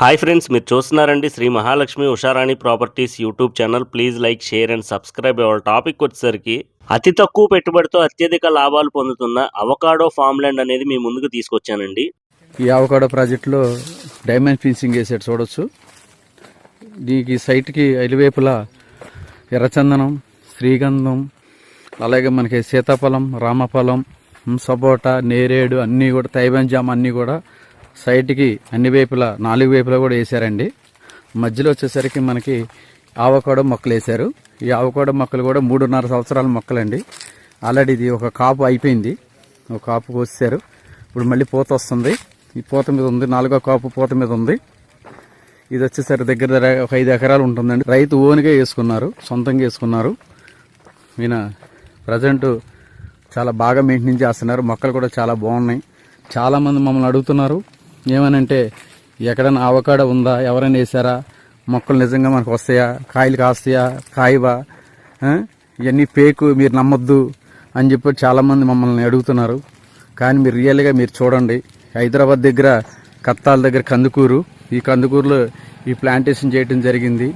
Hi friends, మీరు చూస్తున్నారండి Shri Mahalakshmi Usharani properties YouTube channel. Please like, share and subscribe. Our topic వచ్చేసరికి అతి తక్కువ పెట్టుబడితో అత్యధిక లాభాలు పొందుతున్న అవకాడో ఫామ్ ల్యాండ్ అనేది మీ ముందుకు తీసుకొచ్చానండి. ఈ అవకాడో ప్రాజెక్టులో డైమండ్ ఫిన్సింగ్ వేసాడు చూడొచ్చు. దీనికి సైట్కి ఐదువైపులా ఎర్రచందనం, శ్రీగంధం, అలాగే మనకి సీతాఫలం, రామఫలం, సపోటా, నేరేడు అన్నీ కూడా, తైవాన్ జామ అన్నీ కూడా సైట్కి అన్ని వైపులా 4 వైపులా కూడా వేసారండి. మధ్యలో వచ్చేసరికి మనకి ఆవకాడో మొక్కలు వేశారు. ఈ ఆవకాడో మొక్కలు కూడా 3.5 సంవత్సరాల మొక్కలండి. ఆల్రెడీ ఇది ఒక కాపు అయిపోయింది, ఒక కాపు కోసారు. ఇప్పుడు మళ్ళీ పూత వస్తుంది. ఈ పూత మీద ఉంది, 4వ కాపు పూత మీద ఉంది. ఇది వచ్చేసరికి దగ్గర ఒక 5 ఎకరాలు ఉంటుందండి. రైతు ఓన్గా వేసుకున్నారు, సొంతంగా వేసుకున్నారు. ఈయన ప్రజెంట్ చాలా బాగా మెయింటైన్ చేస్తున్నారు. మొక్కలు కూడా చాలా బాగున్నాయి. చాలామంది మమ్మల్ని అడుగుతున్నారు, ఏమనంటే ఎక్కడైనా అవకాడో ఉందా, ఎవరైనా వేసారా, మొక్కలు నిజంగా మనకు వస్తాయా, కాయలు కాస్తాయా, కాయవా, ఇవన్నీ ఫేక్, మీరు నమ్మొద్దు అని చెప్పి చాలామంది మమ్మల్ని అడుగుతున్నారు. కానీ మీరు రియల్గా మీరు చూడండి. హైదరాబాద్ దగ్గర కత్తాల దగ్గర కందుకూరు, ఈ కందుకూరులో ఈ ప్లాంటేషన్ చేయడం జరిగింది.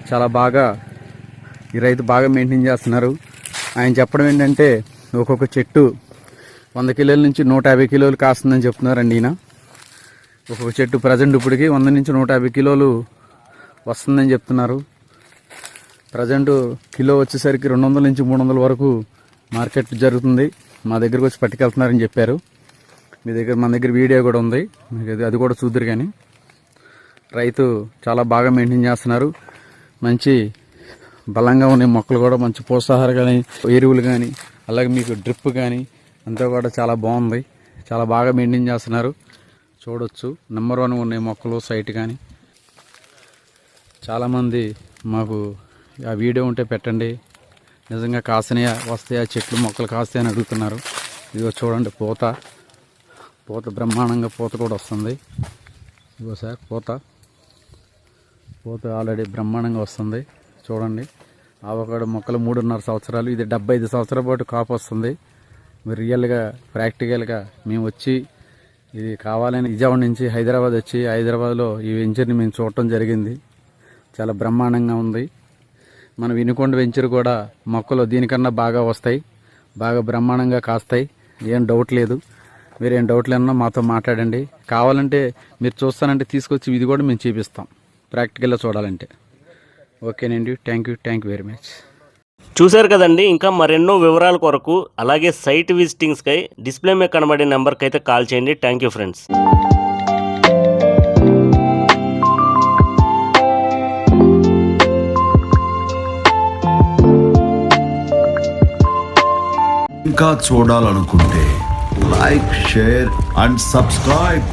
చాలా బాగా ఈ రైతు బాగా మెయింటైన్ చేస్తున్నారు. ఆయన చెప్పడం ఏంటంటే ఒక్కొక్క చెట్టు 100 కిలోల నుంచి 150 కిలోలు కాస్తుందని చెప్తున్నారండి ఈయన. ఒక్కొక్క చెట్టు ప్రజెంట్ ఇప్పటికి 100 నుంచి 150 కిలోలు వస్తుందని చెప్తున్నారు. ప్రజెంట్ కిలో వచ్చేసరికి 200 నుంచి 300 వరకు మార్కెట్ జరుగుతుంది. మా దగ్గరకు వచ్చి పట్టుకెళ్తున్నారని చెప్పారు. మన దగ్గర వీడియో కూడా ఉంది, మీకు అది కూడా చూద్దరు. కానీ రైతు చాలా బాగా మెయింటైన్ చేస్తున్నారు. మంచి బలంగా ఉన్నాయి మొక్కలు కూడా, మంచి పోషకాహారం కానీ, ఎరువులు కానీ, అలాగే మీకు డ్రిప్ కానీ అంతా కూడా చాలా బాగుంది. చాలా బాగా మెయింటైన్ చేస్తున్నారు. చూడొచ్చు, నెంబర్ 1 ఉన్నాయి మొక్కలు సైట్. కానీ చాలామంది మాకు ఆ వీడియో ఉంటే పెట్టండి, నిజంగా కాసినాయా, వస్తాయా, చెట్లు మొక్కలు కాస్తాయని అడుగుతున్నారు. ఇదిగో చూడండి, పూత బ్రహ్మాండంగా పూత కూడా వస్తుంది. ఇదిగో సార్, పూత ఆల్రెడీ బ్రహ్మాండంగా వస్తుంది. చూడండి, ఆవకాడో మొక్కలు 3.5 సంవత్సరాలు, ఇది 75 సంవత్సరాల పాటు కాపు వస్తుంది. మీరు రియల్గా ప్రాక్టికల్గా మేము వచ్చి ఇది కావాలని విజయవాడ నుంచి హైదరాబాద్ వచ్చి హైదరాబాద్లో ఈ వెంచర్ని మేము చూడటం జరిగింది. చాలా బ్రహ్మాండంగా ఉంది. మన వినుకొండ వెంచర్ కూడా మొక్కలు దీనికన్నా బాగా వస్తాయి, బాగా బ్రహ్మాండంగా కాస్తాయి. ఏం డౌట్ లేదు. మీరేం డౌట్ లేదన్నా మాతో మాట్లాడండి. కావాలంటే మీరు చూస్తానంటే తీసుకొచ్చి ఇది కూడా మేము చూపిస్తాం, ప్రాక్టికల్గా చూడాలంటే. ఓకేనండి, థ్యాంక్ యూ వెరీ మచ్. చూశారు కదండి. ఇంకా మరెన్నో వివరాల కొరకు, అలాగే సైట్ విజిటింగ్స్కై డిస్ప్లే మీద కనబడే నెంబర్కి అయితే కాల్ చేయండి. Thank you friends. ఇంకా చూడాలనుకుంటే లైక్, షేర్ అండ్ సబ్స్క్రైబ్.